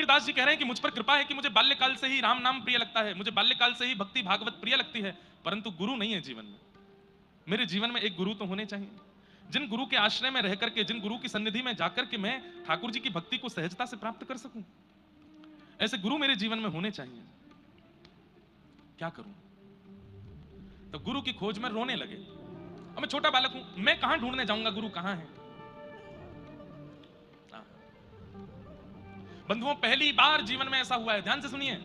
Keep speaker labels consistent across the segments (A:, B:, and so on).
A: कबीरदास जी कह रहे हैं कि मुझ पर कृपा है कि मुझे बाल्यकाल से ही राम नाम प्रिय लगता है, मुझे बाल्यकाल से ही भक्ति भागवत प्रिय लगती है, परंतु गुरु नहीं है जीवन में। मेरे जीवन में एक गुरु तो होने चाहिए, जिन गुरु के आश्रय में रह करके, जिन गुरु की सन्निधि में जाकर के मैं ठाकुर जी की भक्ति को सहजता से प्राप्त कर सकूं। ऐसे गुरु मेरे जीवन में होने चाहिए। क्या करूं? तो गुरु की खोज में रोने लगे। अब मैं छोटा बालक हूं, मैं कहां ढूंढने जाऊंगा गुरु कहां है? बंधुओं, पहली बार जीवन में ऐसा हुआ है, ध्यान से सुनिए।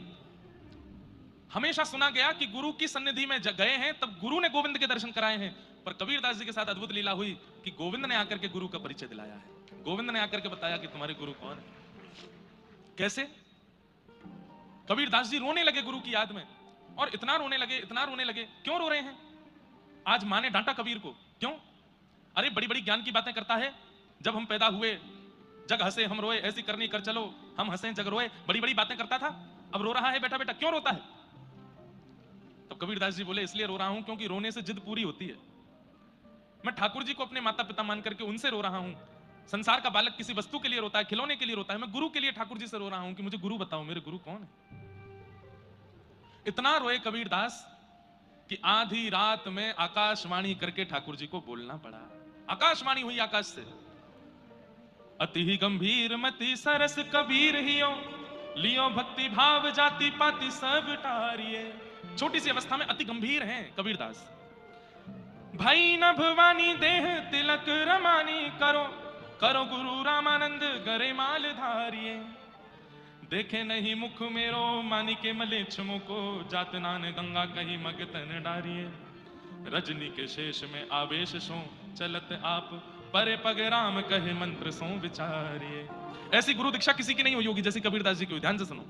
A: हमेशा सुना गया कि गुरु की सन्निधि में गए हैं तब गुरु ने गोविंद के दर्शन कराए हैं, पर कबीरदास जी के साथ अद्भुत लीला हुई कि गोविंद ने आकर के गुरु का परिचय दिलाया है। गोविंद ने आकर के बताया कि तुम्हारे गुरु कौन है। कैसे? कबीरदास जी रोने लगे गुरु की याद में, और इतना रोने लगे, इतना रोने लगे। क्यों रो रहे हैं? आज मां ने डांटा कबीर को, क्यों? अरे बड़ी बड़ी ज्ञान की बातें करता है, जब हम पैदा हुए जग हंसे हम रोए, ऐसी करनी कर चलो हम हंसे जग रोए, बड़ी बड़ी बातें करता था, अब रो रहा है बेटा बेटा, क्यों रोता है? तब कबीरदास जी बोले, इसलिए रो रहा हूं क्योंकि रोने से जिद पूरी होती है। मैं ठाकुर जी को अपने माता पिता मान करके उनसे रो रहा हूं। संसार का बालक किसी वस्तु के लिए रोता है, खिलौने के लिए रोता है, मैं गुरु के लिए ठाकुर जी से रो रहा हूं कि मुझे गुरु बताओ, मेरे गुरु कौन है? इतना रोए कबीरदास कि आधी रात में आकाशवाणी करके ठाकुर जी को बोलना पड़ा। आकाशवाणी हुई आकाश से, अति ही गंभीर मति सरस कबीर हियो, लियो भक्ति भाव जाति पाति सब टारिये। छोटी सी अवस्था में अति गंभीर हैं कबीरदास। भाई न भवानी देह तिलक रमानी, करो करो गुरु रामानंद गरे माल धारिये। देखे नहीं मुख मेरो मानी के मले छमो को, जात नान गंगा कहीं मगतन डारिये। रजनी के शेष में आवेश सो, चलत आप परे पग राम कहे मंत्र सो विचारिये। ऐसी गुरु दीक्षा किसी की नहीं हुई होगी जैसी कबीरदास जी की हुई। ध्यान से सुनो,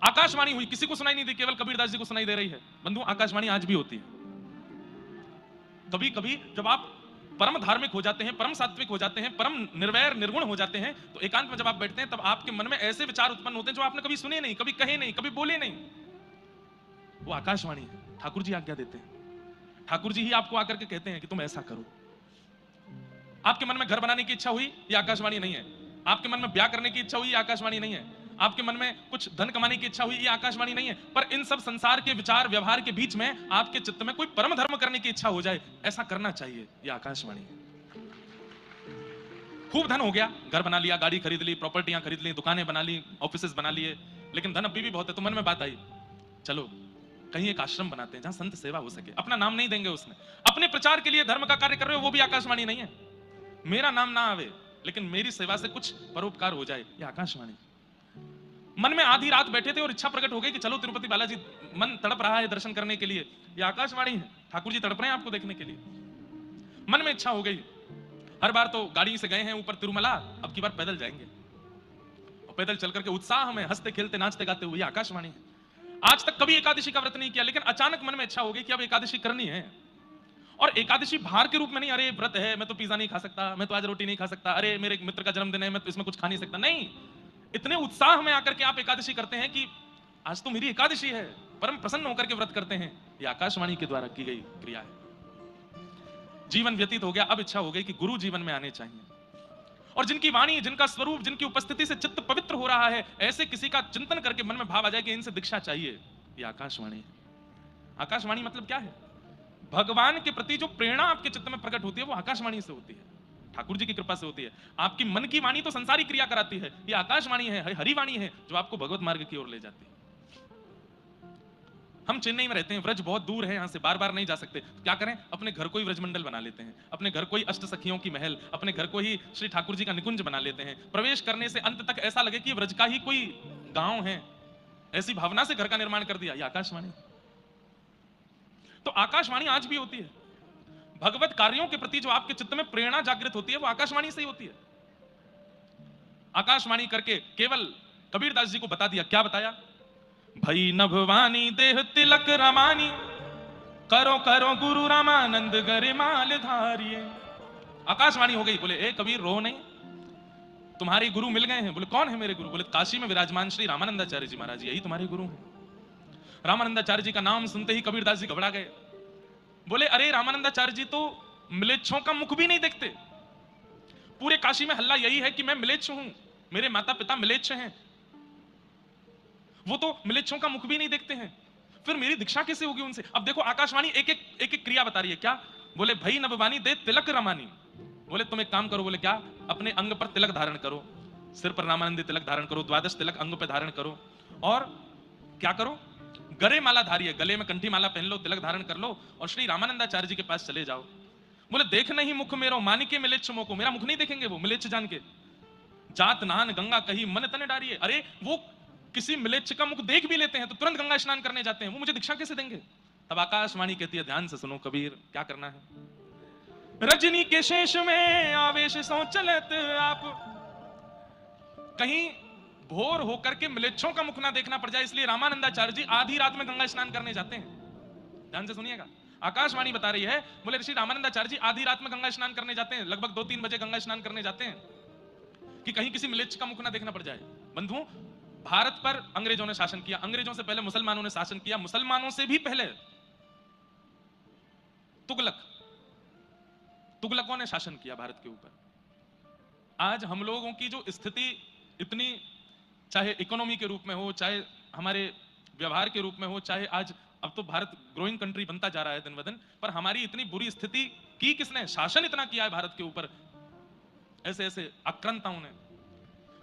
A: आकाशवाणी हुई, किसी को सुनाई नहीं दी, केवल कबीरदास जी को सुनाई दे रही है। बंधु, आकाशवाणी आज भी होती है। कभी कभी जब आप परम धार्मिक हो जाते हैं, परम सात्विक हो जाते हैं, परम निर्वैर निर्गुण हो जाते हैं, तो एकांत में जब आप बैठते हैं तब आपके मन में ऐसे विचार उत्पन्न होते हैं जो आपने कभी सुने नहीं, कभी कहे नहीं, कभी बोले नहीं। वो आकाशवाणी है, ठाकुर जी आज्ञा देते हैं। ठाकुर जी ही आपको आकर के कहते हैं कि तुम ऐसा करो। आपके मन में घर बनाने की इच्छा हुई, ये आकाशवाणी नहीं है। आपके मन में ब्याह करने की इच्छा हुई, ये आकाशवाणी नहीं है। आपके मन में कुछ धन कमाने की इच्छा हुई, ये आकाशवाणी नहीं है। पर इन सब संसार के विचार व्यवहार के बीच में आपके चित्त में कोई परम धर्म करने की इच्छा हो जाए, ऐसा करना चाहिए, ये आकाशवाणी है। खूब धन हो गया, घर बना लिया, गाड़ी खरीद ली, प्रॉपर्टियां खरीद ली, दुकानें बना ली, ऑफिसेस बना लिए, लेकिन धन अभी भी बहुत है। तो मन में बात आई, चलो कहीं एक आश्रम बनाते हैं जहां संत सेवा हो सके। अपना नाम नहीं देंगे उसमें, अपने प्रचार के लिए धर्म का कार्य कर रहे हो, वो भी आकाशवाणी नहीं है। मेरा नाम ना आवे लेकिन मेरी सेवा से कुछ परोपकार हो जाए, ये आकाशवाणी। मन में आधी रात बैठे थे और इच्छा प्रकट हो गई कि चलो तिरुपति बालाजी, मन तड़प रहा है दर्शन करने के लिए, ये आकाशवाणी है। ठाकुर जी तड़प रहे हैं आपको देखने के लिए। मन में इच्छा हो गई। हर बार तो गाड़ी से गए हैं ऊपर तिरुमला, अब की बार पैदल जाएंगे, और पैदल चल करके उत्साह में हंसते खेलते नाचते गाते हुए, आकाशवाणी है। आज तक कभी एकादशी का व्रत नहीं किया, लेकिन अचानक मन में इच्छा हो गई कि अब एकादशी करनी है। और एकादशी भार के रूप में नहीं, अरे व्रत है मैं तो पिज्जा नहीं खा सकता, मैं तो आज रोटी नहीं खा सकता, अरे मेरे एक मित्र का जन्मदिन है मैं तो इसमें कुछ खा नहीं सकता। नहीं, इतने उत्साह में आकर के आप एकादशी करते हैं कि आज तो मेरी एकादशी है, परम प्रसन्न होकर के व्रत करते हैं। ये आकाशवाणी के द्वारा की गई क्रिया है। जीवन व्यतीत हो गया, अब इच्छा हो गई कि गुरु जीवन में आने चाहिए, और जिनकी वाणी, जिनका स्वरूप, जिनकी उपस्थिति से चित्त पवित्र हो रहा है, ऐसे किसी का चिंतन करके मन में भाव आ जाए कि इनसे दीक्षा चाहिए, ये आकाशवाणी है। आकाशवाणी मतलब क्या है? भगवान के प्रति जो प्रेरणा आपके चित्त में प्रकट होती है वो आकाशवाणी से होती है, ठाकुर जी की कृपा से होती है। आपकी मन की वाणी तो संसारी क्रिया कराती है, ये आकाशवाणी है, हरिवाणी है, जो आपको भगवत मार्ग की ओर ले जाती है। हम चेन्नई में रहते हैं, व्रज बहुत दूर है, यहां से बार बार नहीं जा सकते, तो क्या करें, अपने घर को ही व्रजमंडल बना लेते हैं, अपने घर को ही अष्ट सखियों की महल, अपने घर को ही श्री ठाकुर जी का निकुंज बना लेते हैं। प्रवेश करने से अंत तक ऐसा लगे कि व्रज का ही कोई गांव है, ऐसी भावना से घर का निर्माण कर दिया, ये आकाशवाणी। तो आकाशवाणी आज भी होती है। भगवत कार्यों के प्रति जो आपके चित्त में प्रेरणा जागृत होती है वो आकाशवाणी से ही होती है। आकाशवाणी करके केवल कबीरदास जी को बता दिया, क्या बताया? भई नभवानी देह तिलक रमानी, करो करो गुरु रामानंद गरिमाल धारिये। आकाशवाणी हो गई। बोले ए कबीर रो नहीं, तुम्हारे गुरु मिल गए हैं। बोले कौन है मेरे गुरु? बोले काशी में विराजमान श्री रामानंदाचार्य जी महाराज, यही तुम्हारे गुरु हैं। रामानंदाचार्य जी का नाम सुनते ही कबीरदास जी घबरा गए। बोले अरे रामानंदाचार्य जी तो म्लेच्छों का मुख भी नहीं देखते। पूरे काशी में हल्ला यही है कि मैं म्लेच्छ हूं, मेरे माता पिता म्लेच्छ हैं। वो तो मिलेच्छों का मुख भी नहीं देखते हैं, फिर मेरी दीक्षा कैसे होगी उनसे? अब देखो आकाशवाणी एक एक क्रिया बता रही है। क्या बोले? भई नभवानी दे तिलक रमानी। बोले तुम एक काम करो, बोले क्या? अपने अंग पर तिलक धारण करो, सिर पर रामानंदी तिलक धारण करो, 12 तिलक अंग पे धारण करो, और क्या करो? गले माला धारिये, गले में कंठी माला पहन लो, तिलक धारण कर लो और श्री रामानंदाचार्य जी के पास चले जाओ। बोले देख नहीं मुख मेरो मानिके मिलेच्छ मोको, मेरा मुख नहीं देखेंगे वो मिलेच्छ जान के। जात नहान गंगा कही मन तने डारिये, अरे वो किसी मिलेच्छ का मुख देख भी लेते हैं तो तुरंत गंगा स्नान करने जाते हैं, वो मुझे दीक्षा कैसे देंगे? तब आकाशवाणी कहती है ध्यान से सुनो कबीर, क्या करना है? रजनी के शेष में आवेश सो चलत आप, कहीं भोर होकर के मिलेच्छों का मुख ना देखना पड़ जाए, इसलिए रामानंदाचार्य जी आधी रात में गंगा स्नान करने जाते हैं। ध्यान से सुनिएगा, आकाशवाणी बता रही है, बोले ऋषि रामानंदाचार्य जी आधी रात में गंगा स्नान करने जाते हैं, लगभग 2-3 बजे गंगा स्नान करने जाते हैं कि कहीं किसी मिलेच्छ का मुख ना देखना पड़ जाए। बंधुओं, भारत पर अंग्रेजों ने शासन किया, अंग्रेजों से पहले मुसलमानों ने शासन किया, मुसलमानों से भी पहले तुगलकों ने शासन किया भारत के ऊपर। आज हम लोगों की जो स्थिति इतनी, चाहे इकोनॉमी के रूप में हो, चाहे हमारे व्यवहार के रूप में हो, चाहे आज अब तो भारत ग्रोइंग कंट्री बनता जा रहा है दिन ब दिन, पर हमारी इतनी बुरी स्थिति की किसने? शासन इतना किया है भारत के ऊपर, ऐसे ऐसे आक्रांताओं ने।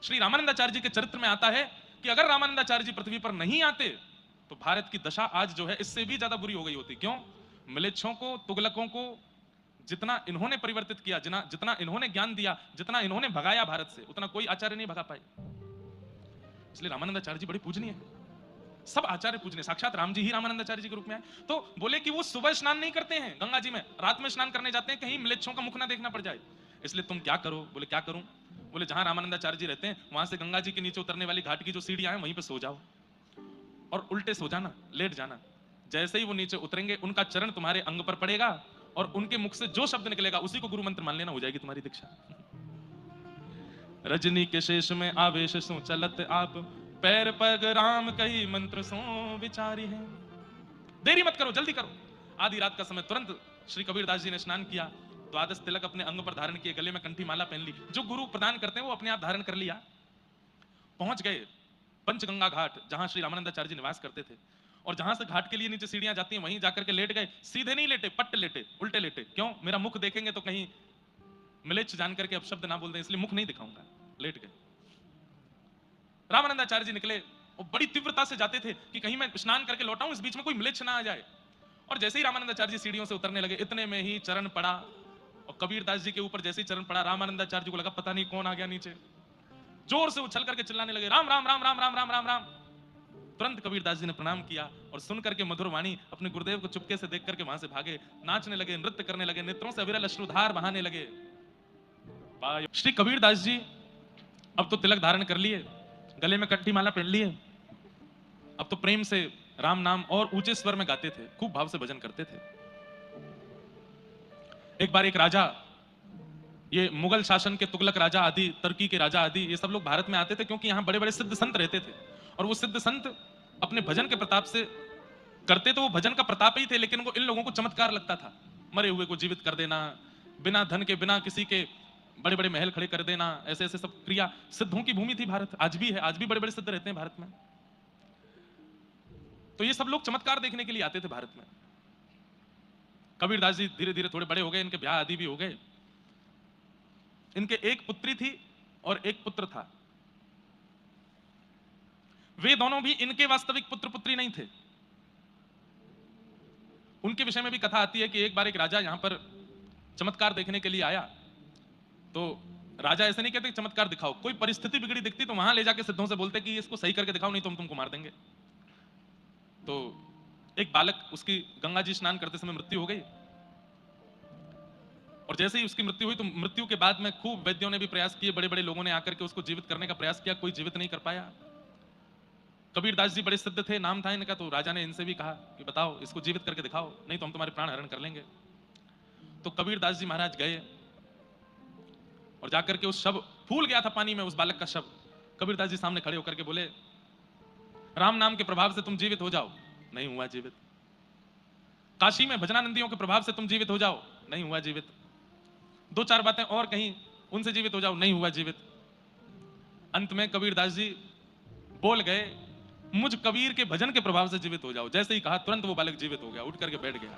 A: श्री रामानंदाचार्य जी के चरित्र में आता है कि अगर रामानंदाचार्य जी पृथ्वी पर नहीं आते तो भारत की दशा आज जो है इससे भी ज्यादा बुरी हो गई होती। क्यों? मिलेच्छों को, तुगलकों को जितना इन्होंने परिवर्तित किया, जितना इन्होंने ज्ञान दिया, जितना इन्होंने भगाया भारत से, उतना कोई आचार्य नहीं भगा पाए। इसलिए रामानंदाचार्य जी बड़े पूजनीय है, सब आचार्य पूजनीय, साक्षात राम जी ही रामानंदाचार्य जी के रूप में आए। तो बोले कि वो सुबह स्नान नहीं करते हैं गंगा जी में, रात में स्नान करने जाते हैं, कहीं मिलेच्छों का मुख ना देखना पड़ जाए। इसलिए तुम क्या करो? बोले क्या करूं? बोले जहां रामानंदाचार्य जी रहते हैं वहां से गंगा जी के नीचे उतरने वाली घाट की जो सीढ़ियां हैं वहीं पे सो जाओ और उल्टे सो जाना, लेट जाना। जैसे ही वो नीचे उतरेंगे उनका चरण तुम्हारे अंग पर पड़ेगा और उनके मुख से जो शब्द निकलेगा उसी को गुरु मंत्र मान लेना, हो जाएगी तुम्हारी दीक्षा। रजनी के शेष में आवेश सो चलत आप, पैर पग राम कही मंत्र सो विचारी है। देरी मत करो, जल्दी करो। आधी रात का समय, तुरंत श्री कबीरदास जी ने स्नान किया, 12 तिलक अपने अंग पर धारण किए, गले में कंठी माला पहन ली, जो गुरु प्रदान करते हैं वो अपने आप धारण कर लिया। पहुंच गए पंचगंगा घाट जहां श्री रामानंदाचार्य जी निवास करते थे, और जहां से घाट के लिए नीचे सीढ़ियां जाती हैं वहीं जाकर के लेट गए। सीधे नहीं लेटे, पट्ट लेटे, उल्टे लेटे। क्यों? मेरा मुख देखेंगे तो कहीं मिलेच्छ जान करके अब शब्द ना बोल दें, इसलिए मुख नहीं दिखाऊंगा। लेट गए। रामानंदाचार्य जी निकले और बड़ी तीव्रता से जाते थे कि कहीं मैं स्नान करके लौटाऊं, इस बीच में कोई मिलेच्छ ना आ जाए। और जैसे ही रामानंदाचार्य जी सीढ़ियों से उतरने लगे, इतने में ही चरण पड़ा, और कबीरदास जी के ऊपर जैसे ही चरण पड़ा, रामानंदाचार्य जी को लगा पता नहीं कौन आ गया नीचे। जोर से उछल करके चिल्लाने लगे, राम राम राम राम राम राम राम राम। तुरंत कबीरदास जी ने प्रणाम किया और सुन करके मधुर वाणी अपने गुरुदेव को चुपके से देख करके वहां से भागे, नाचने लगे, नृत्य करने लगे, नेत्रों से अविरल अश्रुधार बहाने लगे। श्री कबीरदास जी अब तो तिलक धारण कर लिए, गले में कंठी माला पहन लिए, अब तो प्रेम से राम नाम और ऊंचे स्वर में गाते थे, खूब भाव से भजन करते थे। एक बार एक राजा, ये मुगल शासन के तुगलक राजा आदि, तुर्की के राजा आदि, ये सब लोग भारत में आते थे क्योंकि यहाँ बड़े बड़े सिद्ध संत रहते थे, और वो सिद्ध संत अपने भजन के प्रताप से करते तो वो भजन का प्रताप ही थे, लेकिन वो इन लोगों को चमत्कार लगता था। मरे हुए को जीवित कर देना, बिना धन के, बिना किसी के बड़े बड़े महल खड़े कर देना, ऐसे ऐसे सब क्रिया। सिद्धों की भूमि थी भारत, आज भी है, आज भी बड़े बड़े सिद्ध रहते हैं भारत में। तो ये सब लोग चमत्कार देखने के लिए आते थे भारत में। कबीरदास जी धीरे धीरे थोड़े बड़े हो गए, इनके ब्याह आदि भी हो गए। इनके एक पुत्री थी और एक पुत्र था। वे दोनों भी इनके वास्तविक पुत्र पुत्री नहीं थे। उनके विषय में भी कथा आती है कि एक बार एक राजा यहां पर चमत्कार देखने के लिए आया, तो राजा ऐसे नहीं कहते कि चमत्कार दिखाओ, कोई परिस्थिति बिगड़ी दिखती तो वहां ले जाके सिद्धों से बोलते कि इसको सही करके दिखाओ, नहीं तो हम तुमको मार देंगे। तो एक बालक, उसकी गंगा जी स्नान करते समय मृत्यु हो गई, और जैसे ही उसकी मृत्यु हुई तो मृत्यु के बाद में खूब वैद्यों ने भी प्रयास किए, बड़े बड़े लोगों ने आकर के उसको जीवित करने का प्रयास किया, कोई जीवित नहीं कर पाया। कबीरदास जी बड़े सिद्ध थे, नाम था इनका, तो राजा ने इनसे भी कहा कि बताओ इसको जीवित करके दिखाओ, नहीं तो हम तुम्हारे प्राण हरण कर लेंगे। तो कबीरदास जी महाराज गए और जाकर के उस शव, फूल गया था पानी में उस बालक का शव, कबीरदास जी सामने खड़े होकर के बोले, राम नाम के प्रभाव से तुम जीवित हो जाओ, नहीं हुआ जीवित। काशी में भजनानंदियों के प्रभाव से तुम जीवित हो जाओ, नहीं हुआ जीवित। दो चार बातें और कहीं, उनसे जीवित हो जाओ, नहीं हुआ जीवित। अंत में कबीरदास जी बोल गए, मुझ कबीर के भजन के प्रभाव से जीवित हो जाओ। जैसे ही कहा तुरंत वो बालक जीवित हो गया, उठ करके बैठ गया।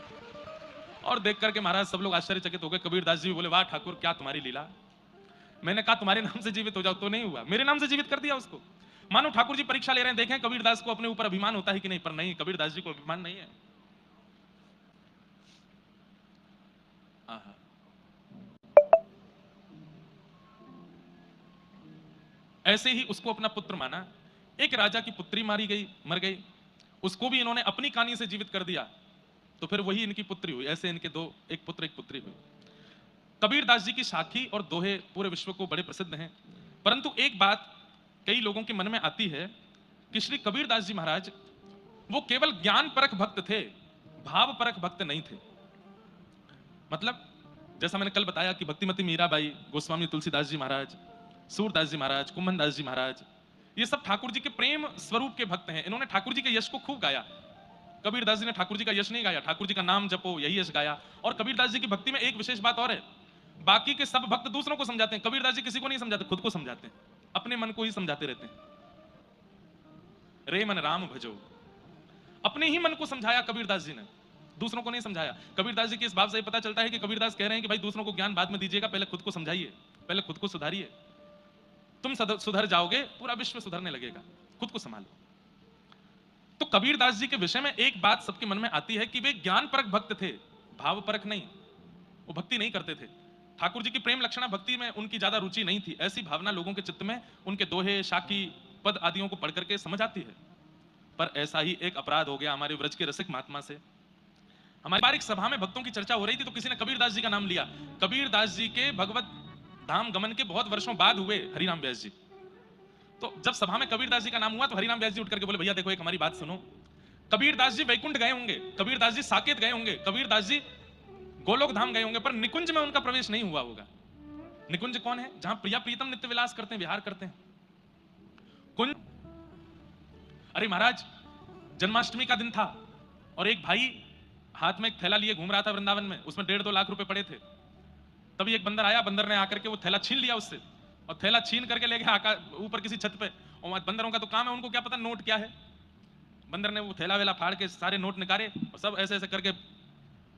A: और देख करके महाराज सब लोग आश्चर्यचकित हो गए। कबीरदास जी भी बोले, वाह ठाकुर, क्या तुम्हारी लीला। मैंने कहा तुम्हारे नाम से जीवित हो जाओ तो नहीं हुआ, मेरे नाम से जीवित कर दिया उसको। मानो ठाकुर जी परीक्षा ले रहे हैं, देखें कबीरदास को अपने ऊपर अभिमान होता है कि नहीं। पर नहीं, कबीरदास जी को अभिमान नहीं है। आहा। ऐसे ही उसको अपना पुत्र माना। एक राजा की पुत्री मारी गई, मर गई, उसको भी इन्होंने अपनी कहानी से जीवित कर दिया, तो फिर वही इनकी पुत्री हुई। ऐसे इनके दो, एक पुत्र एक पुत्री हुई। कबीरदास जी की साखी और दोहे पूरे विश्व को बड़े प्रसिद्ध हैं। परंतु एक बात कई लोगों के मन में आती है कि श्री कबीरदास जी महाराज वो केवल ज्ञान परख भक्त थे, भाव परख भक्त नहीं थे। मतलब जैसा मैंने कल बताया कि भक्तिमती मीराबाई, गोस्वामी तुलसीदास जी महाराज, सूरदास जी महाराज, कुंभनदास जी महाराज, ये सब ठाकुर जी के प्रेम स्वरूप के भक्त हैं। इन्होंने ठाकुर जी के यश को खूब गाया। कबीरदास जी ने ठाकुर जी का यश नहीं गाया, ठाकुर जी का नाम जपो, यही यश गाया। और कबीरदास जी की भक्ति में एक विशेष बात और है, बाकी के सब भक्त दूसरों को समझाते हैं, कबीरदास जी किसी को नहीं समझाते, खुद को समझाते हैं, अपने मन को ही समझाते रहते हैं। रे मन राम भजो, अपने ही मन को समझाया कबीरदास जी ने, दूसरों को नहीं समझाया। कबीरदास जी के इस भाव से पता चलता है कि कबीरदास कह रहे हैं कि भाई दूसरों को ज्ञान बाद में दीजिएगा, पहले खुद को समझाइए, पहले खुद को सुधारिए। तुम सुधर जाओगे, पूरा विश्व सुधरने लगेगा। खुद को संभालो। तो कबीरदास जी के विषय में एक बात सबके मन में आती है कि वे ज्ञान परक भक्त थे, भाव परक नहीं। वो भक्ति नहीं करते थे। ठाकुर जी की प्रेम लक्षणा भक्ति में उनकी ज्यादा रुचि नहीं थी। ऐसी भावना लोगों के चित्त में उनके दोहे, शाकी, पद आदियों को पढ़ करके समझ आती है। पर ऐसा ही एक अपराध हो गया हमारे व्रज के रसिक महात्मा से। हमारी बार एक सभा में भक्तों की चर्चा हो रही थी, तो किसी ने कबीरदास जी का नाम लिया। कबीरदास जी के भगवत धाम गमन के बहुत वर्षों बाद हुए हरिराम व्यास जी। तो जब सभा में कबीरदास जी का नाम हुआ तो हरिराम व्यास जी उठ करके बोले, भैया देखो एक हमारी बात सुनो। कबीरदास जी वैकुंठ गए होंगे, कबीरदास जी साकेत गए होंगे, कबीरदास जी गोलोक धाम गए होंगे, पर निकुंज में उनका प्रवेश नहीं हुआ होगा। निकुंज कौन है? जहां प्रिया प्रीतम नित्य विलास करते हैं, विहार करते हैं। कुंज, अरे महाराज जन्माष्टमी का दिन था और एक भाई हाथ में एक थैला लिए घूम रहा था वृंदावन में, उसमें 1.5-2 लाख रुपए पड़े थे। तभी एक बंदर आया, बंदर ने आकर के वो थैला छीन लिया उससे, और थैला छीन करके ले गया ऊपर किसी छत पे। और बंदरों का तो काम है, उनको क्या पता नोट क्या है। बंदर ने वो थैला वेला फाड़ के सारे नोट निकाले और सब ऐसे ऐसे करके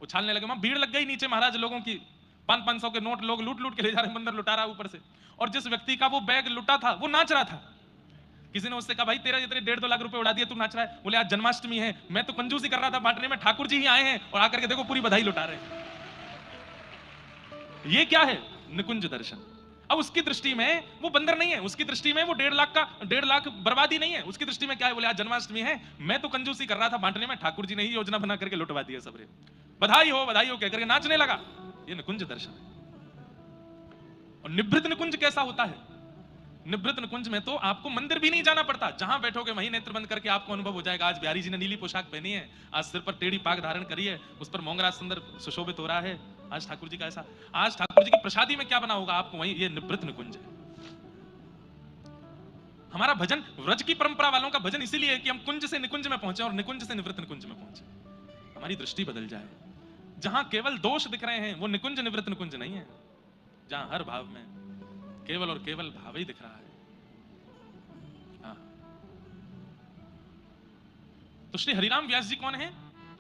A: उछालने लगे। वहां भीड़ लग गई नीचे महाराज लोगों की, 500-500 के नोट लोग लूट लूट के ले जा रहे हैं, बंदर लुटा रहा ऊपर से। और जिस व्यक्ति का वो बैग लुटा था वो नाच रहा था। किसी ने उससे कहा, भाई तेरा इतने 1.5-2 लाख रुपए उड़ा दिए, तू नाच रहा है। बोले आज जन्माष्टमी है, मैं तो कंजूसी कर रहा था बांटने में, ठाकुर जी ही आए हैं और आकर के देखो पूरी बधाई लुटा रहे हैं। ये क्या है? निकुंज दर्शन। अब उसकी दृष्टि में वो बंदर नहीं है, उसकी दृष्टि में वो 1.5 लाख बर्बादी नहीं है। उसकी दृष्टि में क्या है? बोले आज जन्माष्टमी है, मैं तो कंजूसी कर रहा था बांटने में, ठाकुर जी ने ही योजना बना करके लुटवा दिया सबरे। बधाई हो कहकर के नाचने लगा। ये निकुंज दर्शन है। और निभृत निकुंज कैसा होता है? निभृत निकुंज में तो आपको मंदिर भी नहीं जाना पड़ता, जहां बैठोगे वहीं नेत्र बंद करके आपको अनुभव हो जाएगा। आज बिहारी जी ने नीली पोशाक पहनी है, आज सिर पर टेढ़ी पाग धारण करी है, उस पर मोंगरा सुंदर सुशोभित हो रहा है। आज ठाकुर जी का ऐसा, आज ठाकुर जी की प्रसादी में क्या बना होगा आपको वहीं। ये निभृत निकुंज है। हमारा भजन, व्रज की परंपरा वालों का भजन इसीलिए है कि हम कुंज से निकुंज में पहुंचे और निकुंज से निवृत्त निकुंज में पहुंचे, हमारी दृष्टि बदल जाए। जहां केवल दोष दिख रहे हैं वो निकुंज निवृत्त निकुंज नहीं है, जहां हर भाव में केवल और केवल भाव ही दिख रहा है। तो श्री हरिराम व्यास जी कौन है?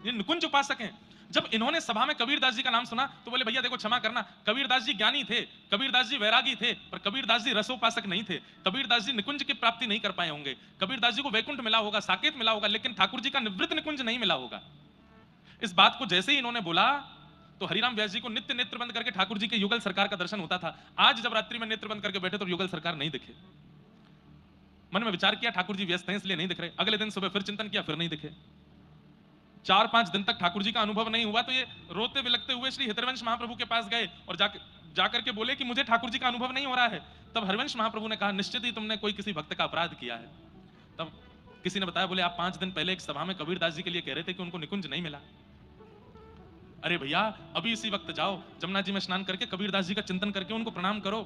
A: ये निकुंज उपासक हैं। जब इन्होंने सभा में कबीरदास जी का नाम सुना तो बोले, भैया देखो क्षमा करना, कबीरदास जी ज्ञानी थे, कबीरदास जी वैरागी थे, पर कबीरदास जी रसोपासक नहीं थे। कबीरदास जी निकुंज की प्राप्ति नहीं कर पाए होंगे। कबीरदास जी को वैकुंठ मिला होगा, साकेत मिला होगा, लेकिन ठाकुर जी का निवृत्त निकुंज नहीं मिला होगा। इस बात को जैसे ही इन्होंने बोला तो हरिराम व्यास जी को नित्य नेत्र बंद करके ठाकुर जी के युगल सरकार का दर्शन होता था। आज जब रात्रि में नेत्र बंद करके बैठे तो युगल सरकार नहीं दिखे। मन में विचार किया ठाकुर जी व्यस्त हैं इसलिए नहीं दिख रहे। अगले दिन सुबह फिर चिंतन किया, फिर नहीं दिखे। 4-5 दिन तक ठाकुर जी का अनुभव नहीं हुआ तो ये रोते बिलखते हुए श्री हरिवंश महाप्रभु के पास गए और जाकर के बोले कि मुझे ठाकुर जी का अनुभव नहीं हो रहा है। तब हरिवंश महाप्रभु ने कहा, निश्चित ही तुमने कोई किसी भक्त का अपराध किया है। तब किसी ने बताया, बोले आप 5 दिन पहले एक सभा में कबीरदास जी के लिए कह रहे थे कि उनको निकुंज नहीं मिला। अरे भैया अभी इसी वक्त जाओ, जमुना जी में स्नान करके कबीरदास जी का चिंतन करके उनको प्रणाम करो।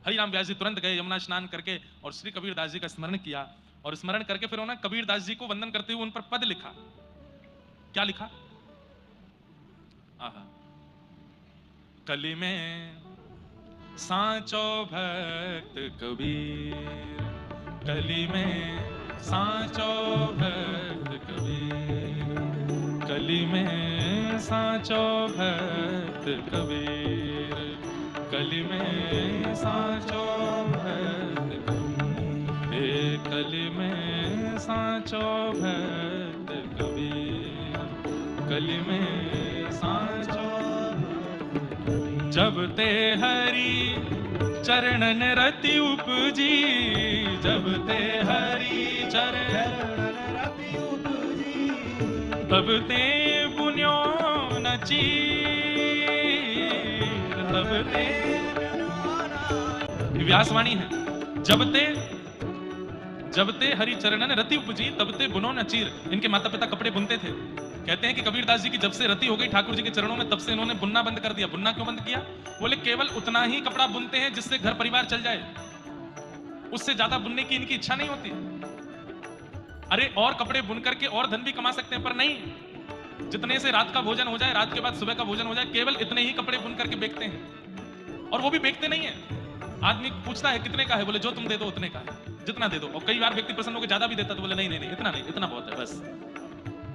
A: हरिराम व्यास जी तुरंत गए, यमुना स्नान करके और श्री कबीरदास जी का स्मरण किया और स्मरण करके फिर उन्होंने कबीरदास जी को वंदन करते हुए उन पर पद लिखा। क्या लिखा? आहा, कली में साचो भक्त कबीर, कली में साचो भक्त कबीर, कली में साचो भक्त कबीर, कली में साचो भक्त कबीर, कली में साचो भक्त कबीर, कली में साचो। जब ते हरि चरणन रति उपजी, जब ते हरि चरणन रति उपजी, तब ते पुण्यो न चीर, तब ते। व्यासवाणी है, जब ते हरि चरणन रति उपजी, तब ते बुनो न चीर। इनके माता पिता कपड़े बुनते थे। कहते हैं कि कबीरदास जी की जब से रति हो गई ठाकुर जी के चरणों में, तब से इन्होंने बुनना बंद कर दिया। बुनना क्यों बंद किया? बोले केवल उतना ही कपड़ा बुनते हैं जिससे घर परिवार चल जाए, उससे ज्यादा बुनने की इनकी इच्छा नहीं होती। अरे और कपड़े बुन करके और धन भी कमा सकते हैं, पर नहीं, जितने से रात का भोजन हो जाए, रात के बाद सुबह का भोजन हो जाए, केवल इतने ही कपड़े बुन करके बेचते हैं। और वो भी बेचते नहीं है। आदमी पूछता है कितने का है, बोले जो तुम दे दो उतने का है, जितना दे दो। और कई बार व्यक्ति प्रसन्न होकर ज्यादा भी देता तो बोले नहीं नहीं नहीं, इतना नहीं, इतना बहुत है बस।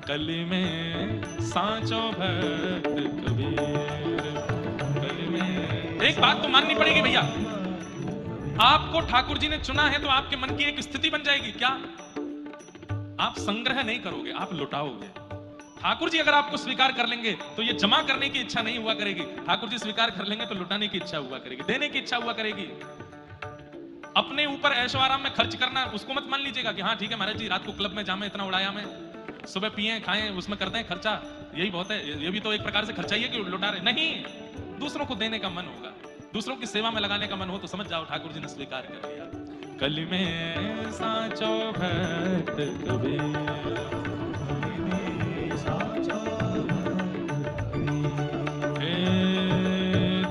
A: कली में साचो भक्त कबीर, कली में। एक बात तो माननी पड़ेगी भैया, आपको ठाकुर जी ने चुना है तो आपके मन की एक स्थिति बन जाएगी। क्या? आप संग्रह नहीं करोगे, आप लुटाओगे। ठाकुर जी अगर आपको स्वीकार कर लेंगे तो ये जमा करने की इच्छा नहीं हुआ करेगी। ठाकुर जी स्वीकार कर लेंगे तो लुटाने की इच्छा हुआ करेगी, देने की इच्छा हुआ करेगी। अपने ऊपर ऐशो आराम में खर्च करना, उसको मत मान लीजिएगा कि हाँ ठीक है महाराज जी, रात को क्लब में जामे, इतना उड़ाया मैं, सुबह पिए खाएं, उसमें करते हैं खर्चा, यही बहुत है। ये भी तो एक प्रकार से खर्चा ही है कि लुटा रहे। नहीं, दूसरों को देने का मन होगा, दूसरों की सेवा में लगाने का मन हो तो समझ जाओ ठाकुर जी ने स्वीकार कर लिया। कली में साचो भक्त कबीर,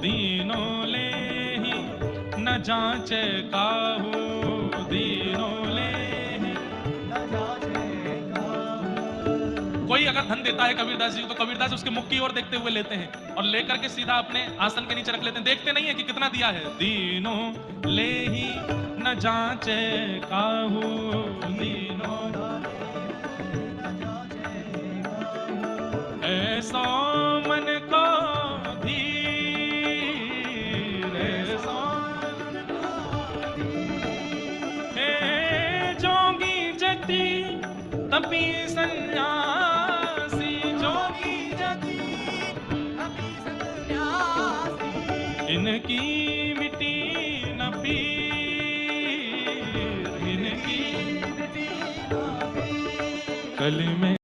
A: दीनों ले ही न जांचे काहू, दीनों ले ही न जांचे काहू। कोई अगर धन देता है कबीरदास जी को, तो कबीरदास उसके मुख की ओर देखते हुए लेते हैं और लेकर के सीधा अपने आसन के नीचे रख लेते हैं। देखते नहीं है कि कितना दिया है। दीनों ले ही न जांचे काहू, दीनों ऐसो मन को धीर, ऐसो हे जोगी जति तपी सन्यासी, जोगी जति तपी सन्यासी, इनकी मिट्टी न पीर, इनकी मिट्टी न पीर। कली में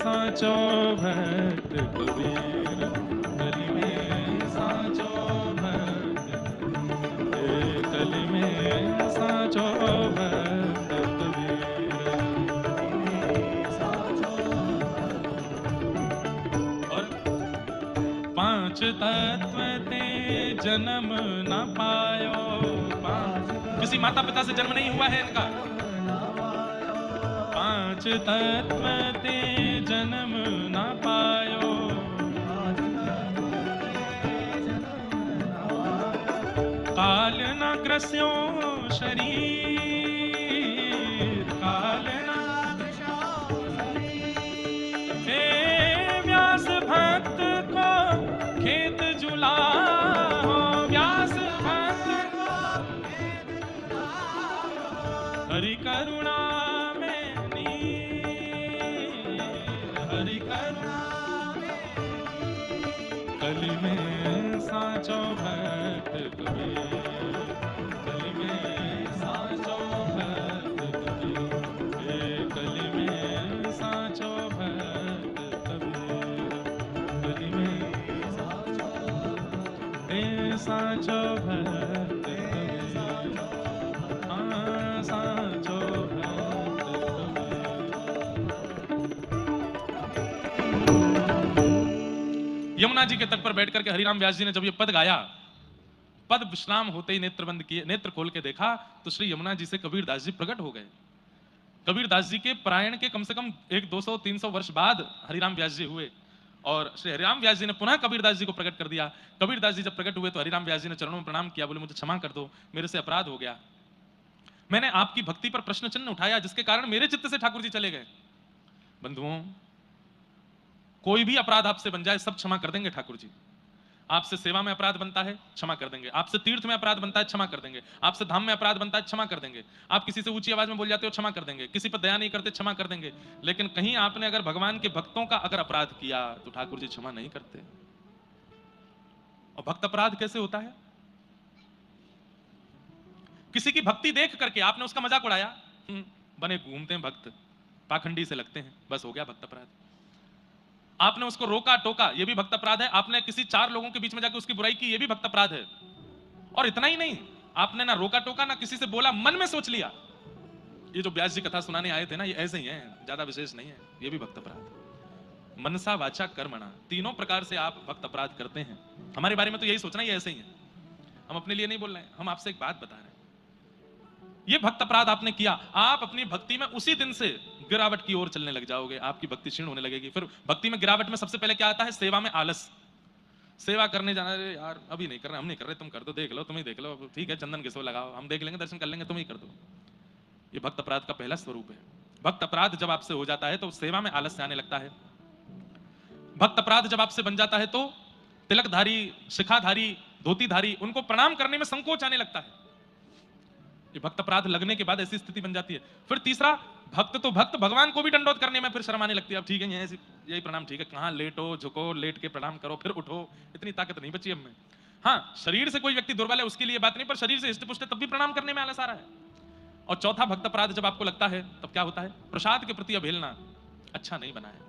A: साचो भक्त कबीर, कली में साचो भक्त कबीर, कली में साचो भक्त कबीर, कली में साचो। और पांच तत्व ते जन्म न पायो, किसी माता पिता से जन्म नहीं हुआ है इनका। पांच तत्व ते जन्म न पायो, काल न ग्रस्यो शरीर, काल न ग्रस्यो शरीर। हे व्यास भक्त को खेत जुला हो, व्यास भक्त को खेत जुला हो, हरि करुणा कली में साचो भक्त कबीर, कली में साचो भक्त कबीर, कली में साचो भक्त कबीर, कली में साचो भक्त कबीर, साचो भक्त कबीर। यमुना जी के तट पर बैठ करके हरिराम व्यास जी ने जब ये पद गाया, पद विश्राम होते ही नेत्र बंद किए, नेत्र खोल के देखा तो श्री यमुना जी से कबीरदास जी प्रकट हो गए। कबीरदास जी के प्रायण के कम से कम 200-300 वर्ष बाद हरिराम व्यास जी हुए और श्री हरिराम व्यास जी ने पुनः कबीरदास जी को प्रकट कर दिया। कबीरदास जी जब प्रकट हुए तो हरिराम व्यास जी ने चरणों में प्रणाम किया, बोले मुझे क्षमा कर दो, मेरे से अपराध हो गया। मैंने आपकी भक्ति पर प्रश्न चिन्ह उठाया जिसके कारण मेरे चित्त से ठाकुर जी चले गए। बंधुओं, कोई भी अपराध आपसे बन जाए सब क्षमा कर देंगे ठाकुर जी। आपसे सेवा में अपराध बनता है, क्षमा कर देंगे। आपसे तीर्थ में अपराध बनता है, क्षमा कर देंगे। आपसे धाम में अपराध बनता है, क्षमा कर देंगे। आप किसी से ऊंची आवाज में बोल जाते हो, क्षमा कर देंगे। किसी पर दया नहीं करते, क्षमा कर देंगे। लेकिन कहीं आपने अगर भगवान के भक्तों का अगर अपराध किया तो ठाकुर जी क्षमा नहीं करते। और भक्त अपराध कैसे होता है? किसी की भक्ति देख करके आपने उसका मजाक उड़ाया, बने घूमते हैं भक्त, पाखंडी से लगते हैं, बस हो गया भक्त अपराध। आपने उसको रोका टोका, ये भी भक्त अपराध है। आपने किसी चार लोगों के बीच में जाकर उसकी बुराई की, ये भी भक्त अपराध है। और इतना ही नहीं, आपने ना रोका टोका ना किसी से बोला, मन में सोच लिया। ये जो व्यास जी कथा सुनाने आए थे ना, ये ऐसे ही है, ज्यादा विशेष नहीं है, ये भी भक्त अपराध। मनसा वाचा कर्मणा, तीनों प्रकार से आप भक्त अपराध करते हैं। हमारे बारे में तो यही सोचना, ये ऐसे ही है। हम अपने लिए नहीं बोल रहे हैं, हम आपसे एक बात बता रहे हैं। ये भक्त अपराध आपने किया, आप अपनी भक्ति में उसी दिन से गिरावट की ओर चलने लग जाओगे। आपकी भक्ति क्षीण होने लगेगी। फिर भक्ति में गिरावट में सबसे पहले क्या आता है? सेवा में आलस। सेवा करने जाना, अरे यार अभी नहीं कर रहे, हम नहीं कर रहे, तुम कर दो, देख लो, तुम ही देख लो, ठीक है, चंदन घिसो लगाओ, हम देख लेंगे, दर्शन कर लेंगे, तुम ही कर दो। ये भक्त अपराध का पहला स्वरूप है। भक्त अपराध जब आपसे हो जाता है तो सेवा में आलस से आने लगता है। भक्त अपराध जब आपसे बन जाता है तो तिलकधारी, शिखाधारी, धोतीधारी, उनको प्रणाम करने में संकोच आने लगता है। ये भक्त अपराध लगने के बाद ऐसी स्थिति बन जाती है। फिर तीसरा, भक्त तो भक्त, भगवान को भी दंडोत करने में फिर शर्म आने लगती है। अब ठीक है, यही प्रणाम ठीक है, कहां लेटो झुको, लेट के प्रणाम करो, फिर उठो, इतनी ताकत नहीं बची अब में। हाँ, शरीर से कोई व्यक्ति दुर्बल है उसके लिए बात नहीं, पर शरीर से हिष्ट पुष्ट तब भी प्रणाम करने में आलस आ रहा है। और चौथा भक्त अपराध जब आपको लगता है तब क्या होता है? प्रसाद के प्रति अवहेलना, अच्छा नहीं बना है,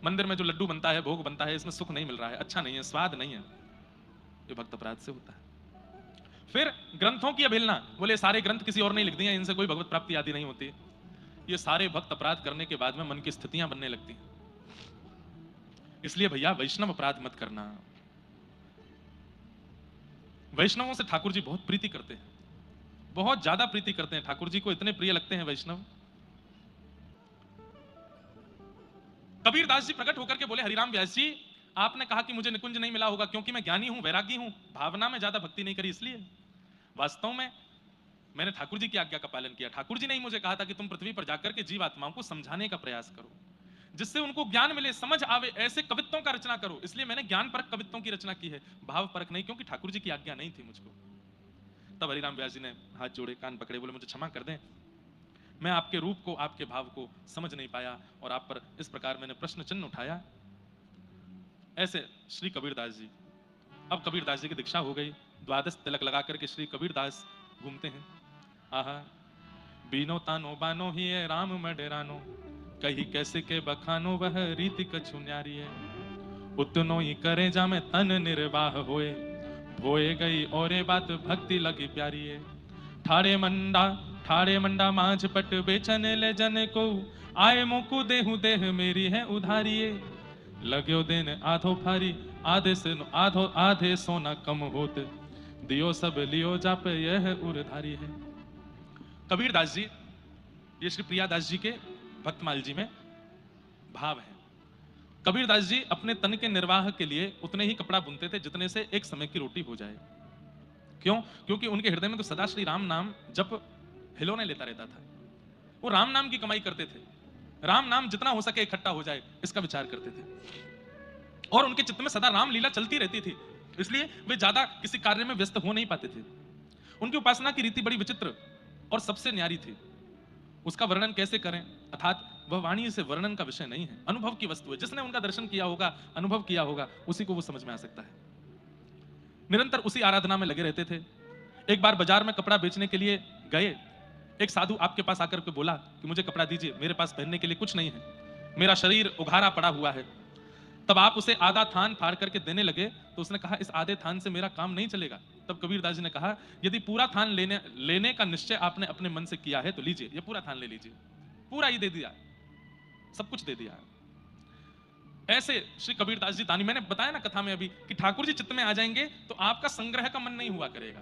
A: मंदिर में जो लड्डू बनता है, भोग बनता है, इसमें सुख नहीं मिल रहा है, अच्छा नहीं है, स्वाद नहीं है, ये भक्त अपराध से होता है। फिर ग्रंथों की अवहेलना, बोले सारे ग्रंथ किसी और ने लिख दिए, इनसे कोई भगवत प्राप्ति आदि नहीं होती। ये सारे भक्त अपराध करने के बाद में मन की स्थितियां बनने लगती हैं। इसलिए भैया वैष्णव अपराध मत करना। वैष्णवों से ठाकुर जी बहुत प्रीति करते हैं, बहुत ज्यादा प्रीति करते हैं। ठाकुर जी को इतने प्रिय लगते हैं वैष्णव। कबीरदास जी प्रकट होकर के बोले, हरिराम व्यास जी, आपने कहा कि मुझे निकुंज नहीं मिला होगा क्योंकि मैं ज्ञानी हूं, वैरागी हूं, भावना में ज्यादा भक्ति नहीं करी, इसलिए। वास्तव में मैंने ठाकुर जी की आज्ञा का पालन किया। ठाकुर जी ने ही मुझे कहा था कि तुम पृथ्वी पर जाकर के जीव आत्माओं को समझाने का प्रयास करो, जिससे उनको ज्ञान मिले, समझ आवे, ऐसे कवित्तों का रचना करो। इसलिए मैंने ज्ञान परक कवित्तों की रचना की है, भाव परक नहीं, क्योंकि ठाकुर जी की आज्ञा नहीं थी मुझको। तब हरिराम व्यास जी ने हाथ जोड़े, कान पकड़े, बोले मुझे क्षमा कर दें, मैं आपके रूप को, आपके भाव को समझ नहीं पाया और आप पर इस प्रकार मैंने प्रश्न चिन्ह उठाया। ऐसे श्री कबीरदास जी, अब कबीरदास जी की दीक्षा हो गई, द्वादश तिलक लगा करके श्री कबीरदास घूमते हैं। आहा, बीनो तानो बानो ही है राम मडेरानो, कही कैसे के बखानो वह रीति कछु न्यारी है। उतनो ही करे जा में तन निर्वाह होए, भोए गई औरे बात भक्ति लगी प्यारी है। ठाड़े मंडा माझ पट बेचन ले जन को, आए मोकू देहु देह मेरी है उधारिये। लग्यो दिन आधो फारी, आधे सोना कम होत, दियो सब लियो जाप यह उरधारी है। कबीरदास जी, ये श्री प्रियादास जी के भक्तमाल जी में भाव है। कबीरदास जी अपने तन के निर्वाह के लिए उतने ही कपड़ा बुनते थे जितने से एक समय की रोटी हो जाए। क्यों? क्योंकि उनके हृदय में तो सदा श्री राम नाम जब हिलोने लेता रहता था। वो राम नाम की कमाई करते थे, राम नाम जितना हो सके इकट्ठा हो जाए इसका विचार करते थे। और उनके चित्त में सदा राम लीला चलती रहती थी, इसलिए वे ज्यादा किसी कार्य में व्यस्त हो नहीं पाते थे। उनकी उपासना की रीति बड़ी विचित्र और सबसे न्यारी थी। उसका वर्णन कैसे करें, अर्थात वह वाणी से वर्णन का विषय नहीं है, अनुभव की वस्तु है। जिसने उनका दर्शन किया होगा, अनुभव किया होगा, उसी को वो समझ में आ सकता है। निरंतर उसी आराधना में लगे रहते थे। एक बार बाजार में कपड़ा बेचने के लिए गए, एक साधु आपके पास आकर के बोला कि मुझे कपड़ा दीजिए, मेरे पास पहनने के लिए कुछ नहीं है, मेरा शरीर उघारा पड़ा हुआ है। तब आप उसे आधा थान फाड़ करके देने लगे तो उसने कहा, इस आधे थान से मेरा काम नहीं चलेगा। तब कबीरदास जी ने कहा, यदि पूरा थान लेने का निश्चय आपने अपने मन से किया है तो लीजिए, ये पूरा थान ले लीजिए। पूरा ही दे दिया, सब कुछ दे दिया। ऐसे श्री कबीरदास जी दानी, मैंने बताया ना कथा में अभी कि ठाकुर जी चित्त में आ जाएंगे तो आपका संग्रह का मन नहीं हुआ करेगा,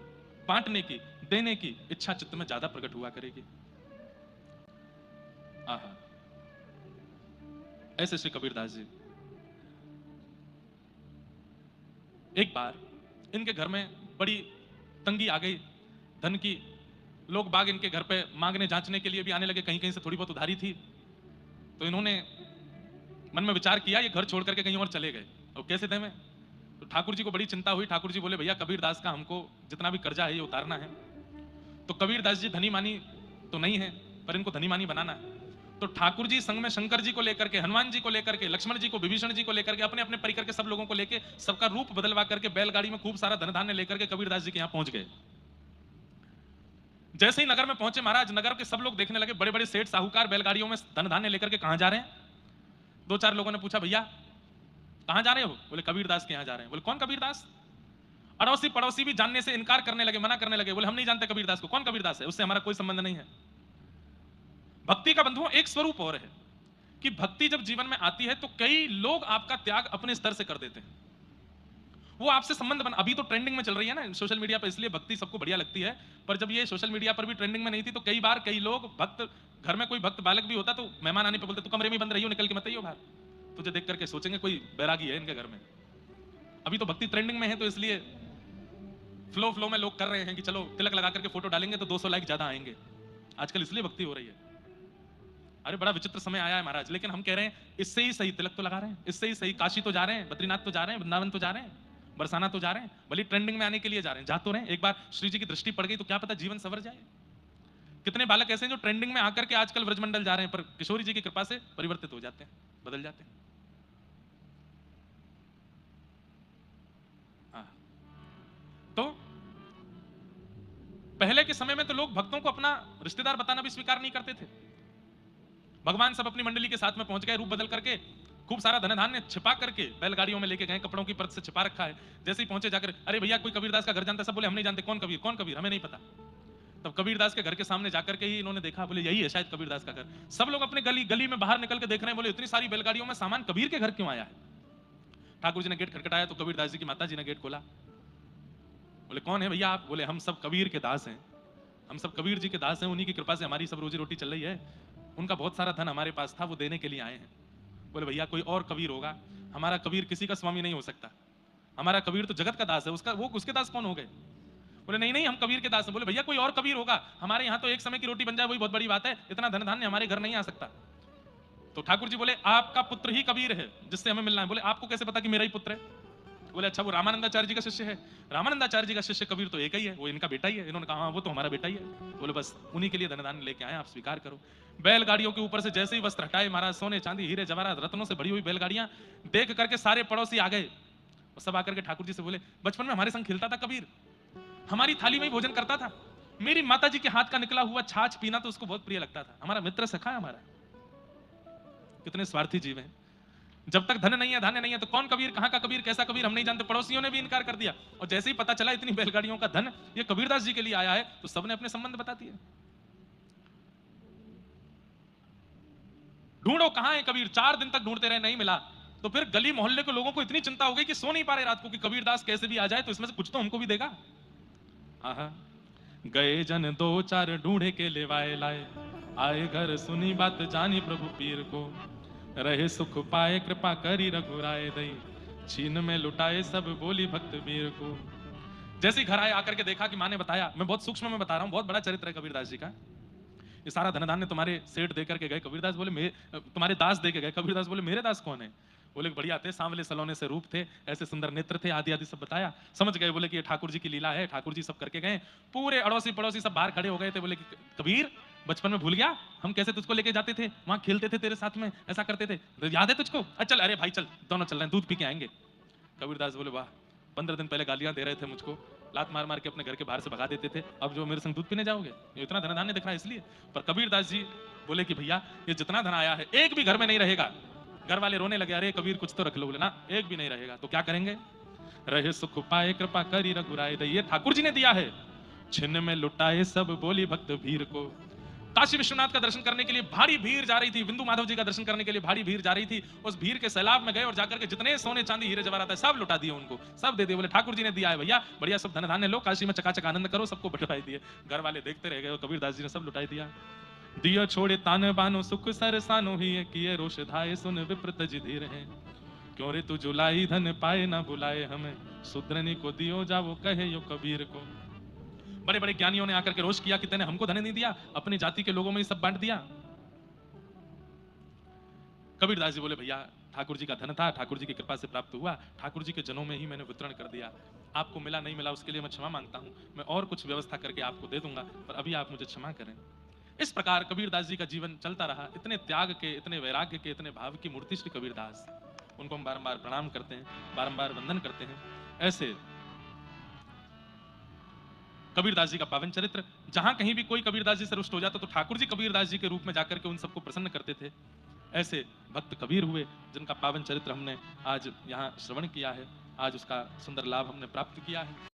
A: बांटने की, देने की इच्छा चित्त में ज्यादा प्रकट हुआ करेगी। आहा, ऐसे श्री कबीरदास जी। एक बार इनके घर में बड़ी तंगी आ गई, धन की लोग बाग इनके घर पे मांगने जांचने के लिए भी आने लगे, कहीं कहीं से थोड़ी बहुत उधारी थी। तो इन्होंने मन में विचार किया ये घर छोड़ करके कहीं और चले गए, और कैसे दें मैं? तो ठाकुर जी को बड़ी चिंता हुई। ठाकुर जी बोले भैया कबीरदास का हमको जितना भी कर्जा है ये उतारना है। तो कबीरदास जी धनी मानी तो नहीं है, पर इनको धनी मानी बनाना है। तो ठाकुर जी संग में शंकर जी को लेकर के, हनुमान जी को लेकर के, लक्ष्मण जी को, विभीषण जी को लेकर के, अपने अपने परिकर के सब लोगों को लेकर, सबका रूप बदलवा करके बैलगाड़ी में खूब सारा धन धान्य लेकर के कबीरदास जी के यहाँ पहुंच गए। जैसे ही नगर में पहुंचे महाराज, नगर के सब लोग देखने लगे, बड़े बड़े सेठ साहूकार बैलगाड़ियों में धन धान्य लेकर के कहां जा रहे हैं। दो चार लोगों ने पूछा भैया कहां जा रहे हो? बोले कबीरदास के यहां जा रहे हैं। बोले कौन कबीरदास? अड़ोसी पड़ोसी भी जानने से इनकार करने लगे, मना करने लगे। बोले हम नहीं जानते कबीरदास को। कौन कबीरदास है? उससे हमारा कोई संबंध नहीं है। भक्ति का बंधुओं एक स्वरूप और है कि भक्ति जब जीवन में आती है तो कई लोग आपका त्याग अपने स्तर से कर देते हैं, वो आपसे संबंध बना। अभी तो ट्रेंडिंग में चल रही है ना सोशल मीडिया पर, इसलिए भक्ति सबको बढ़िया लगती है। पर जब ये सोशल मीडिया पर भी ट्रेंडिंग में नहीं थी तो कई बार कई लोग भक्त, घर में कोई भक्त बालक भी होता तो मेहमान आने पे बोलते तू कमरे में बंद रही हो, निकल के मत आइयो बाहर। तुझे देख करके सोचेंगे कोई बैरागी है इनके घर में। अभी तो भक्ति ट्रेंडिंग में है तो इसलिए फ्लो में लोग कर रहे हैं कि चलो तिलक लगा करके फोटो डालेंगे तो 200 लाइक ज्यादा आएंगे। आजकल इसलिए भक्ति हो रही है। अरे बड़ा विचित्र समय आया है महाराज, लेकिन हम कह रहे हैं इससे ही सही तिलक तो लगा रहे हैं, इससे ही सही काशी तो जा रहे हैं, बद्रीनाथ तो जा रहे हैं, वृंदावन तो जा रहे हैं, बरसाना तो जा रहे हैं, भले ट्रेंडिंग में आने के लिए जा रहे हैं, जा तो रहे हैं। एक बार श्री जी की दृष्टि पड़ गई तो क्या पता जीवन संवर जाए। कितने बालक ऐसे हैं जो ट्रेंडिंग में आकर के आजकल व्रजमंडल जा रहे हैं, पर किशोरी जी की कृपा से परिवर्तित हो जाते हैं, बदल जाते हैं। हाँ। तो पहले के समय में तो लोग भक्तों को अपना रिश्तेदार बताना भी स्वीकार नहीं करते थे। भगवान सब अपनी मंडली के साथ में पहुंच गए, रूप बदल करके, खूब सारा धन धान्य छिपा करके बैलगाड़ियों में लेके गए, कपड़ों की परत से छिपा रखा है। जैसे ही पहुंचे जाकर अरे भैया कोई कबीरदास का घर जानता? सब बोले हम नहीं जानते। कौन कबीर? कौन कबीर? हमें नहीं पता। तब कबीरदास के घर के सामने जाकर के ही इन्होंने देखा, बोले यही है शायद कबीरदास का घर। सब लोग अपने गली गली में बाहर निकल के देख रहे हैं, बोले इतनी सारी बैलगाड़ियों में सामान कबीर के घर क्यों आया है? ठाकुर जी ने गेट खटखटाया तो कबीरदास जी की माता जी ने गेट खोला। बोले कौन है भैया आप? बोले हम सब कबीर के दास हैं, हम सब कबीर जी के दास हैं, उन्हीं की कृपा से हमारी सब रोजी रोटी चल रही है। उनका बहुत सारा धन हमारे पास था, वो देने के लिए आए हैं। बोले भैया कोई और कबीर होगा, हमारा कबीर किसी का स्वामी नहीं हो सकता, हमारा कबीर तो जगत का दास है, उसके दास कौन हो गए? बोले नहीं नहीं हम कबीर के दास हैं। बोले भैया कोई और कबीर होगा, हमारे यहाँ तो एक समय की रोटी बन जाए वही बहुत बड़ी बात है, इतना धन धान्य हमारे घर नहीं आ सकता। तो ठाकुर जी बोले आपका पुत्र ही कबीर है जिससे हमें मिलना है। बोले आपको कैसे पता कि मेरा ही पुत्र है? बोले अच्छा वो रामानंदाचार्य जी का शिष्य है। रामानंदाचार्य जी का शिष्य कबीर तो एक ही है, वो इनका बेटा ही है। इन्होंने कहा हाँ वो तो हमारा बेटा ही है। बोले बस उन्हीं के लिए धन धान्य लेके आए, आप स्वीकार करो। बैलगाड़ियों के ऊपर से जैसे ही वस्त्र हटाए महाराज, सोने चांदी हीरे जवाहरात रत्नों से भरी हुई बैलगाड़ियां देख करके सारे पड़ोसी आ गए। सब आकर के ठाकुर जी से बोले बचपन में हमारे संग खेलता था कबीर, हमारी थाली में ही भोजन करता था, मेरी माता जी के हाथ का निकला हुआ छाछ पीना तो उसको बहुत प्रिय लगता था, हमारा मित्र सखा है हमारा। कितने स्वार्थी जीव हैं। जब तक धन नहीं है धान्य नहीं है तो कौन कबीर, कहां का कबीर, कैसा कबीर हम नहीं जानते। पड़ोसियों ने भी इनकार कर दिया, और जैसे ही पता चला इतनी बैलगाड़ियों का धन ये कबीरदास जी के लिए आया है तो सबने अपने संबंध बता दिए। ढूंढो कहां है कबीर, 4 दिन तक ढूंढते रहे, नहीं मिला। तो फिर गली मोहल्ले के लोगों को इतनी चिंता हो गई कि सो नहीं पा रहे रात को कि कबीरदास कैसे भी आ जाए तो इसमें से कुछ तो हमको भी देगा। आहा गए जन 2-4 ढूंढे के लेवाए लाए, आए घर सुनी बात जानी प्रभु पीर को, रहे सुख पाए कृपा करी रघुराए दई, छीन में लुटाए सब बोली भक्त वीर को। जैसे ही घर आए आकर के देखा कि माँ ने बताया, मैं बहुत सूक्ष्म में बता रहा हूँ, बहुत बड़ा चरित्र है कबीरदास जी का। ये सारा धन धान्य तुम्हारे सेठ दे करके गए। कबीरदास बोले तुम्हारे दास दे के गए। कबीरदास बोले मेरे दास कौन है? बोले बढ़िया थे, सांवले सलोने से रूप थे, ऐसे सुंदर नेत्र थे, आदि आदि सब बताया। समझ गए, बोले कि ये ठाकुर जी की लीला है, ठाकुर जी सब करके गए। पूरे अड़ोसी पड़ोसी सब बाहर खड़े हो गए थे। बोले कि कबीर बचपन में भूल गया हम कैसे तुझको लेके जाते थे, वहां खेलते थे तेरे साथ में, ऐसा करते थे, तो याद है तुझको? चल अरे भाई चल, दोनों चल रहे हैं, दूध पी के आएंगे। कबीरदास बोले वाह, 15 दिन पहले गालियां दे रहे थे मुझको, लात मार मार के अपने घर के बाहर से भगा देते थे, अब जो मेरे संग दूध पीने जाओगे? ये इतना धन धान्य दिख रहा है इसलिए। पर कबीरदास जी बोले कि भैया ये जितना धन आया है एक भी घर में नहीं रहेगा। घर वाले रोने लगे, अरे कबीर कुछ तो रख लो। बोले ना एक भी नहीं रहेगा। तो क्या करेंगे? रहे सुख पाए कृपा करी रघुराए दई, ये ठाकुर जी ने दिया है, छिन्न में लुटाए सब बोली भक्त भीर को। काशी विश्वनाथ का दर्शन करने के लिए भारी भीड़ जा रही थी, बिंदु माधव जी का दर्शन करने के लिए भारी भीड़ जा रही थी। उस भीड़ के सैलाब में गए और जाकर के जितने सोने चांदी हीरे जवाहरात है सब लुटा दिए उनको, सब दे दिए। बोले ठाकुर जी ने दिया है भैया, बढ़िया सब धन धान्य लो, काशी में चकाचक आनंद करो, सबको बटवाई दिए। घर वाले देखते रह गए, कबीरदास जी ने सब लुटाई दिया। दियो छोड़े तान बानो सुख सरसानो ही किए रोष धाये सुन विप्रत जी धीर है, क्यों रे तू जुलाई धन पाए ना बुलाए हमें, सुधरनी को दियो जावो कहे यो कबीर को। बड़े बड़े ज्ञानियों ने आकर के रोष किया कि तूने हमको धन नहीं दिया, अपनी जाति के लोगों में ही सब बांट दिया। कबीरदास जी बोले, भैया ठाकुर जी का धन था, ठाकुर जी की कृपा से प्राप्त हुआ, ठाकुर जी के जनों में ही मैंने वितरण कर दिया। आपको मिला नहीं मिला उसके लिए मैं क्षमा मांगता हूं, मैं और कुछ व्यवस्था करके आपको दे दूंगा, पर अभी आप मुझे क्षमा करें। इस प्रकार कबीरदास जी का जीवन चलता रहा। इतने त्याग के, इतने वैराग्य के, इतने भाव की मूर्ति श्री कबीरदास, उनको हम बारंबार प्रणाम करते हैं, बारंबार वंदन करते हैं। ऐसे कबीरदास जी का पावन चरित्र, जहां कहीं भी कोई कबीरदास जी से रुष्ट हो जाता तो ठाकुर जी कबीरदास जी के रूप में जाकर के उन सबको प्रसन्न करते थे। ऐसे भक्त कबीर हुए जिनका पावन चरित्र हमने आज यहाँ श्रवण किया है, आज उसका सुंदर लाभ हमने प्राप्त किया है।